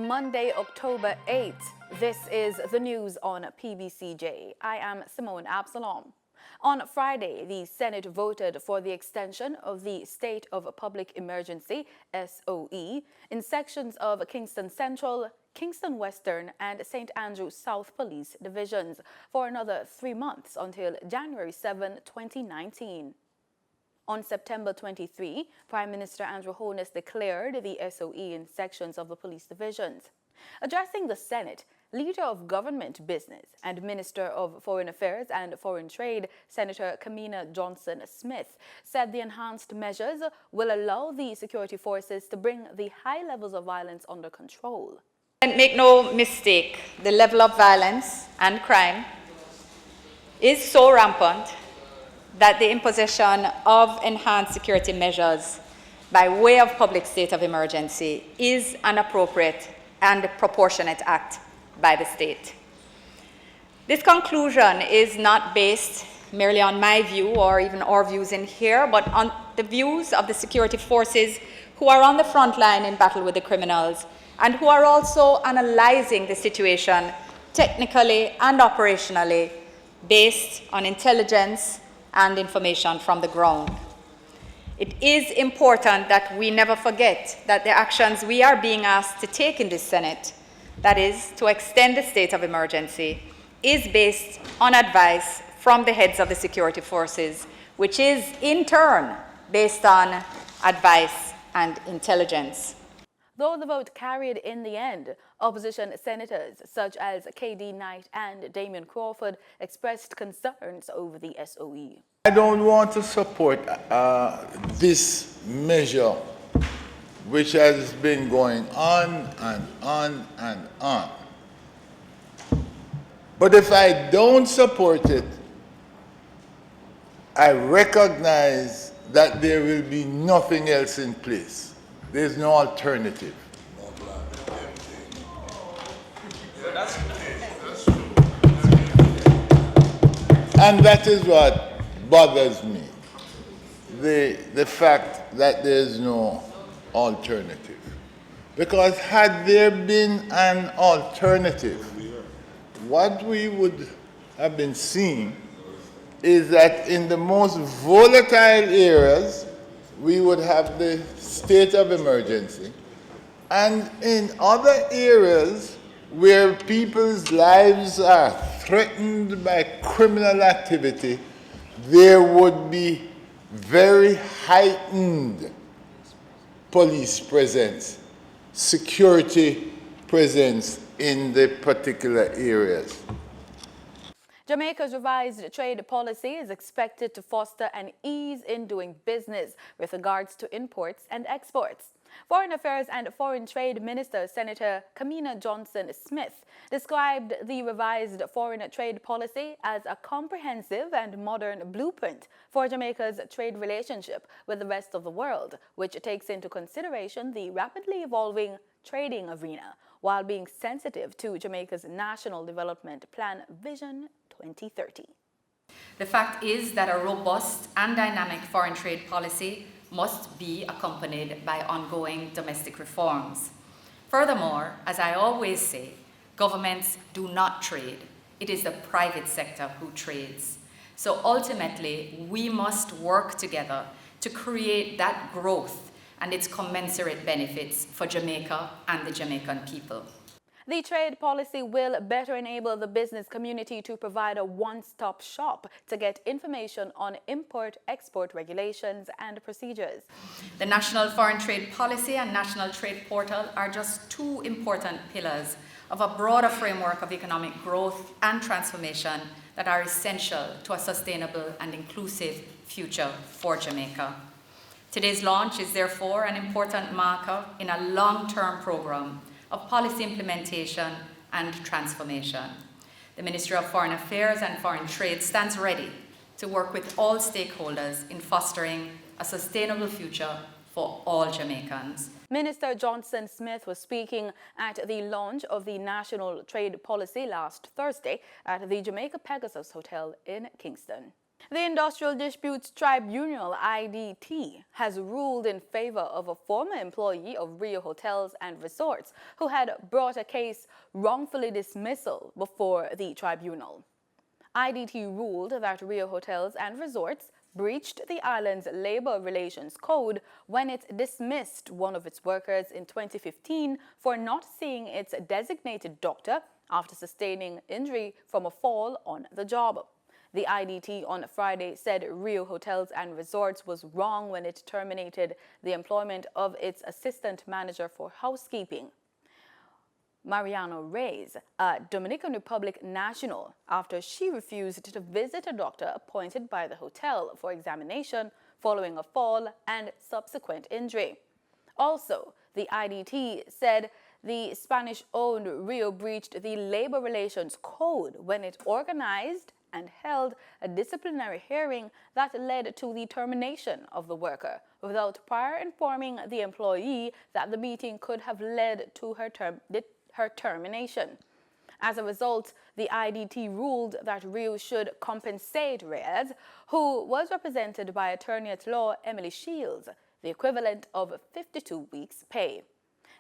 Monday, October 8th. This is the news on PBCJ. I am Simone Absalom. On Friday, the Senate voted for the extension of the State of Public Emergency, SOE, in sections of Kingston Central, Kingston Western, and St. Andrew South Police Divisions for another 3 months until January 7, 2019. On September 23, Prime Minister Andrew Holness declared the SOE in sections of the police divisions. Addressing the Senate, Leader of Government Business and Minister of Foreign Affairs and Foreign Trade, Senator Kamina Johnson-Smith, said the enhanced measures will allow the security forces to bring the high levels of violence under control. And make no mistake, the level of violence and crime is so rampant that the imposition of enhanced security measures by way of public state of emergency is an appropriate and proportionate act by the state. This conclusion is not based merely on my view or even our views in here, but on the views of the security forces who are on the front line in battle with the criminals and who are also analyzing the situation technically and operationally based on intelligence and information from the ground. It is important that we never forget that the actions we are being asked to take in this Senate, that is, to extend the state of emergency, is based on advice from the heads of the security forces, which is in turn based on advice and intelligence. Though the vote carried in the end, opposition senators such as K.D. Knight and Damian Crawford expressed concerns over the SOE. I don't want to support this measure which has been going on and on and on. But if I don't support it, I recognize that there will be nothing else in place. There's no alternative. And that is what bothers me, the fact that there's no alternative. Because had there been an alternative, what we would have been seeing is that in the most volatile areas, we would have the state of emergency. And in other areas where people's lives are threatened by criminal activity, there would be very heightened police presence, security presence in the particular areas. Jamaica's revised trade policy is expected to foster an ease in doing business with regards to imports and exports. Foreign Affairs and Foreign Trade Minister Senator Kamina Johnson-Smith described the revised foreign trade policy as a comprehensive and modern blueprint for Jamaica's trade relationship with the rest of the world, which takes into consideration the rapidly evolving trading arena while being sensitive to Jamaica's National Development Plan Vision 2030. The fact is that a robust and dynamic foreign trade policy must be accompanied by ongoing domestic reforms. Furthermore, as I always say, governments do not trade. It is the private sector who trades. So ultimately, we must work together to create that growth and its commensurate benefits for Jamaica and the Jamaican people. The trade policy will better enable the business community to provide a one-stop shop to get information on import-export regulations and procedures. The National Foreign Trade Policy and National Trade Portal are just two important pillars of a broader framework of economic growth and transformation that are essential to a sustainable and inclusive future for Jamaica. Today's launch is therefore an important marker in a long-term program of policy implementation and transformation. The Ministry of Foreign Affairs and Foreign Trade stands ready to work with all stakeholders in fostering a sustainable future for all Jamaicans. Minister Johnson-Smith was speaking at the launch of the National Trade Policy last Thursday at the Jamaica Pegasus Hotel in Kingston. The Industrial Disputes Tribunal, IDT, has ruled in favor of a former employee of Rio Hotels and Resorts who had brought a case wrongfully dismissal before the tribunal. IDT ruled that Rio Hotels and Resorts breached the island's labor relations code when it dismissed one of its workers in 2015 for not seeing its designated doctor after sustaining injury from a fall on the job. The IDT on Friday said Rio Hotels and Resorts was wrong when it terminated the employment of its assistant manager for housekeeping, Mariano Reyes, a Dominican Republic national, after she refused to visit a doctor appointed by the hotel for examination following a fall and subsequent injury. Also, the IDT said the Spanish-owned Rio breached the labor relations code when it organized and held a disciplinary hearing that led to the termination of the worker without prior informing the employee that the meeting could have led to her termination. As a result, the IDT ruled that Rio should compensate Reyes, who was represented by attorney-at-law Emily Shields, the equivalent of 52 weeks' pay.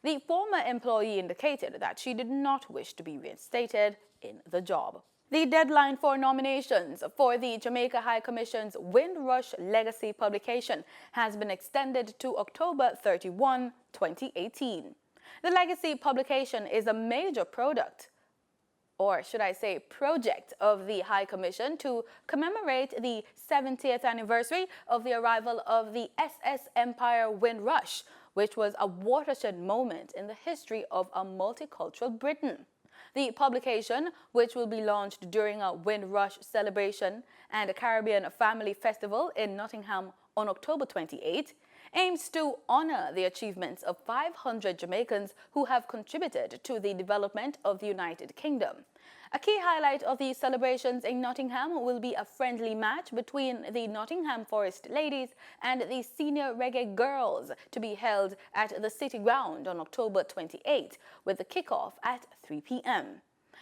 The former employee indicated that she did not wish to be reinstated in the job. The deadline for nominations for the Jamaica High Commission's Windrush Legacy publication has been extended to October 31, 2018. The Legacy publication is a major project of the High Commission to commemorate the 70th anniversary of the arrival of the SS Empire Windrush, which was a watershed moment in the history of a multicultural Britain. The publication, which will be launched during a Windrush celebration and a Caribbean Family Festival in Nottingham on October 28, aims to honor the achievements of 500 Jamaicans who have contributed to the development of the United Kingdom. A key highlight of the celebrations in Nottingham will be a friendly match between the Nottingham Forest Ladies and the Senior Reggae Girls to be held at the City Ground on October 28, with the kickoff at 3 p.m.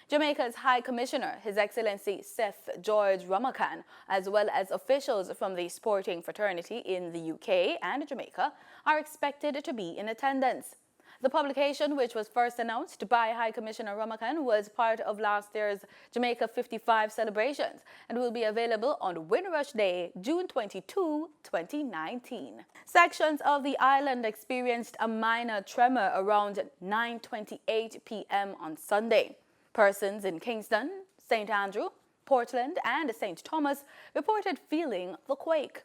Jamaica's High Commissioner, His Excellency Seth George Ramakan, as well as officials from the sporting fraternity in the UK and Jamaica, are expected to be in attendance. The publication, which was first announced by High Commissioner Ramakan, was part of last year's Jamaica 55 celebrations and will be available on Windrush Day, June 22, 2019. Sections of the island experienced a minor tremor around 9:28 p.m. on Sunday. Persons in Kingston, St. Andrew, Portland, and St. Thomas reported feeling the quake.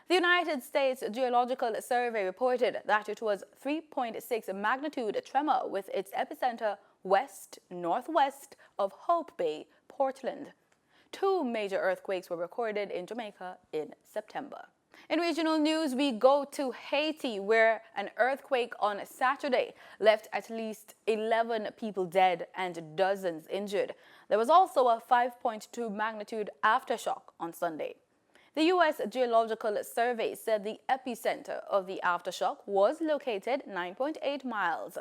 The United States Geological Survey reported that it was 3.6 magnitude tremor with its epicenter west-northwest of Hope Bay, Portland. 2 major earthquakes were recorded in Jamaica in September. In regional news, we go to Haiti, where an earthquake on Saturday left at least 11 people dead and dozens injured. There was also a 5.2 magnitude aftershock on Sunday. The U.S. Geological Survey said the epicenter of the aftershock was located 9.8 miles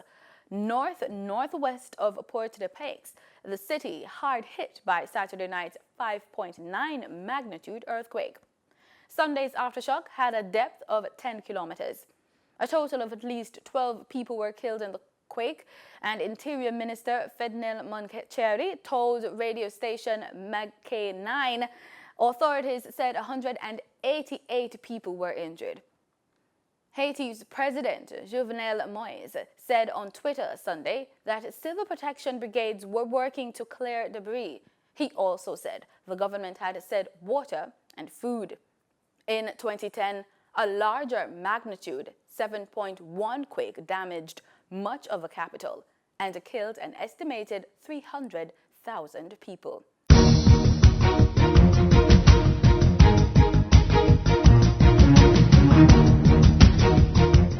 north-northwest of Port-de-Paix, the city hard hit by Saturday night's 5.9 magnitude earthquake. Sunday's aftershock had a depth of 10 kilometers. A total of at least 12 people were killed in the quake, and Interior Minister Fednel Moncheri told radio station MagK 9 authorities said 188 people were injured. Haiti's President Jovenel Moïse said on Twitter Sunday that civil protection brigades were working to clear debris. He also said the government had sent water and food. In 2010, a larger magnitude 7.1 quake damaged much of the capital and killed an estimated 300,000 people.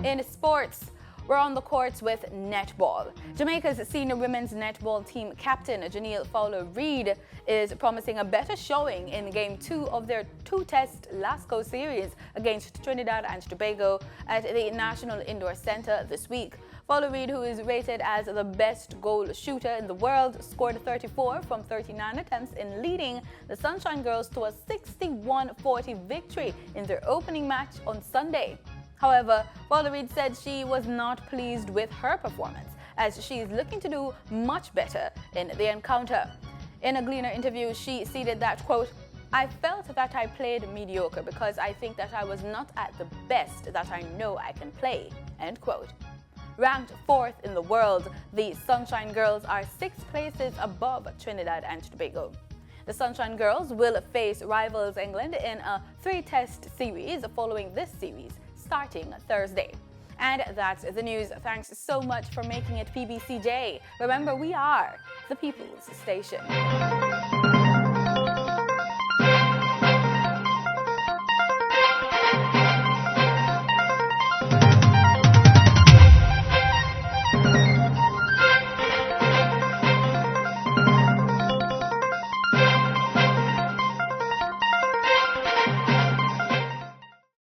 In sports, We're on the courts with netball. Jamaica's senior women's netball team captain, Janelle Fowler-Reid, is promising a better showing in Game 2 of their two-test LASCO series against Trinidad and Tobago at the National Indoor Center this week. Fowler-Reid, who is rated as the best goal shooter in the world, scored 34 from 39 attempts in leading the Sunshine Girls to a 61-40 victory in their opening match on Sunday. However, Fowler-Reid said she was not pleased with her performance, as she is looking to do much better in the encounter. In a Gleaner interview, she stated that, quote, "I felt that I played mediocre because I think that I was not at the best that I know I can play," end quote. Ranked 4th in the world, the Sunshine Girls are 6 places above Trinidad and Tobago. The Sunshine Girls will face rivals England in a 3-test series following this series, starting Thursday. And that's the news. Thanks so much for making it PBCJ. Remember, we are the People's Station.